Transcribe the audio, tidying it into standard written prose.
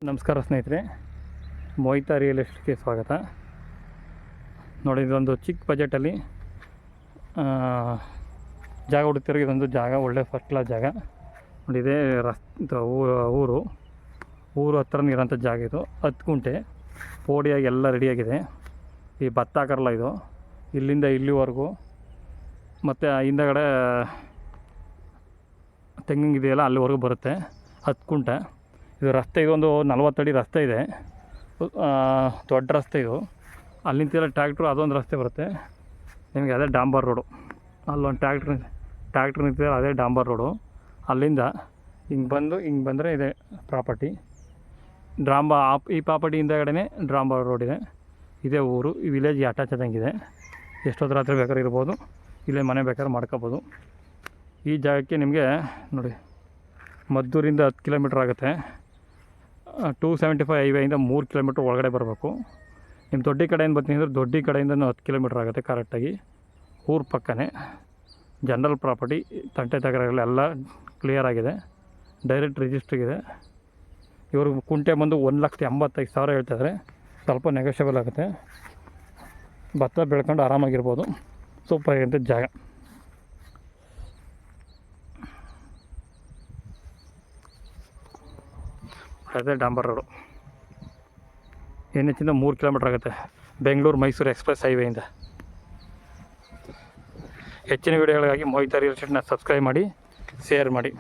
ನಮಸ್ಕಾರ ಸ್ನೇಹಿತರೆ, ಮೋಹಿತಾ ರಿಯಲ್ ಎಸ್ಟೇಟ್ಗೆ ಸ್ವಾಗತ. ನೋಡಿ, ಇದೊಂದು ಚಿಕ್ಕ ಬಜೆಟಲ್ಲಿ ಜಾಗ ಹುಡುಕ್ತಿರೋ ಇದೊಂದು ಜಾಗ, ಒಳ್ಳೆ ಫಸ್ಟ್ ಕ್ಲಾಸ್ ಜಾಗ. ನೋಡಿ, ಇದೇ ಊರು ಹತ್ರನೇ ಇರೋಂಥ ಜಾಗ. ಇದು 10 ಗುಂಟೆ ಪೋಡಿಯಾಗಿ ಎಲ್ಲ ರೆಡಿಯಾಗಿದೆ. ಈ ಭತ್ತ ಹಾಕರಲ್ಲ, ಇದು ಇಲ್ಲಿಂದ ಇಲ್ಲಿವರೆಗೂ, ಮತ್ತು ಹಿಂದಗಡೆ ತೆಂಗಿಂಗಿದೆಯಲ್ಲ ಅಲ್ಲಿವರೆಗೂ ಬರುತ್ತೆ. 10 ಗುಂಟೆ ಇದು ರಸ್ತೆ. ಇದೊಂದು 40 ಅಡಿ ರಸ್ತೆ ಇದೆ, ದೊಡ್ಡ ರಸ್ತೆ ಇದು. ಅಲ್ಲಿ ನಿಂತಿರೋ ಟ್ಯಾಕ್ಟ್ರು, ಅದೊಂದು ರಸ್ತೆ ಬರುತ್ತೆ ನಿಮಗೆ, ಅದೇ ಡಾಂಬರ್ ರೋಡು. ಅಲ್ಲೊಂದು ಟ್ಯಾಕ್ಟ್ರ್ ನಿಂತಿದೆ, ಅದೇ ಡಾಂಬರ್ ರೋಡು. ಅಲ್ಲಿಂದ ಹಿಂಗೆ ಬಂದರೆ ಇದೆ ಪ್ರಾಪರ್ಟಿ. ಈ ಪ್ರಾಪರ್ಟಿ ಹಿಂದಗಡೆನೇ ಡಾಂಬರ್ ರೋಡ್ ಇದೆ. ಇದೇ ಊರು, ಈ ವಿಲೇಜ್ ಅಟ್ಯಾಚ್ ಆದಂಗಿದೆ. ಎಷ್ಟೊತ್ತು ರಾತ್ರಿ ಬೇಕಾದ್ರೆ ಇರ್ಬೋದು, ಇಲ್ಲೇ ಮನೆ ಬೇಕಾದ್ರೆ ಮಾಡ್ಕೋಬೋದು. ಈ ಜಾಗಕ್ಕೆ ನಿಮಗೆ ನೋಡಿ, ಮದ್ದೂರಿಂದ 10 ಕಿಲೋಮೀಟ್ರ್ ಆಗುತ್ತೆ. 275 ಹೈವೇಯಿಂದ 3 ಕಿಲೋಮೀಟ್ರ್ ಒಳಗಡೆ ಬರಬೇಕು. ನಿಮ್ಮ ದೊಡ್ಡ ಕಡೆಯಿಂದ ಬರ್ತೀನಿ ಅಂದರೆ ದೊಡ್ಡ ಕಡೆಯಿಂದ 10 ಕಿಲೋಮೀಟ್ರ್ ಆಗುತ್ತೆ ಕರೆಕ್ಟಾಗಿ. ಊರು ಪಕ್ಕನೇ ಜನರಲ್ ಪ್ರಾಪರ್ಟಿ, ತಂಟೆ ತಗರಗಳೆಲ್ಲ ಕ್ಲಿಯರ್ ಆಗಿದೆ, ಡೈರೆಕ್ಟ್ ರಿಜಿಸ್ಟ್ರಿಗಿದೆ. ಇವರು ಕುಂಟೆ ಬಂದು 1,85,000 ಹೇಳ್ತಾಯಿದ್ದಾರೆ. ಸ್ವಲ್ಪ ನೆಗೋಷಿಯಬಲ್ ಆಗುತ್ತೆ. ಭತ್ತ ಬೆಳ್ಕೊಂಡು ಆರಾಮಾಗಿರ್ಬೋದು. ಸೂಪರ್ ಆಗಿರುತ್ತೆ ಜಾಗ. ಅದೇ ಡಾಂಬರ್ ರೋಡು, NH ಇಂದ 3 ಕಿಲೋಮೀಟ್ರ್ ಆಗುತ್ತೆ, ಬೆಂಗಳೂರು ಮೈಸೂರು ಎಕ್ಸ್ಪ್ರೆಸ್ ಹೈವೇಯಿಂದ. ಹೆಚ್ಚಿನ ವಿಡಿಯೋಗಳಿಗಾಗಿ ಮೋಹಿತಾ ರಿಯಲ್ ಎಸ್ಟೇಟ್ನ ಸಬ್ಸ್ಕ್ರೈಬ್ ಮಾಡಿ, ಶೇರ್ ಮಾಡಿ.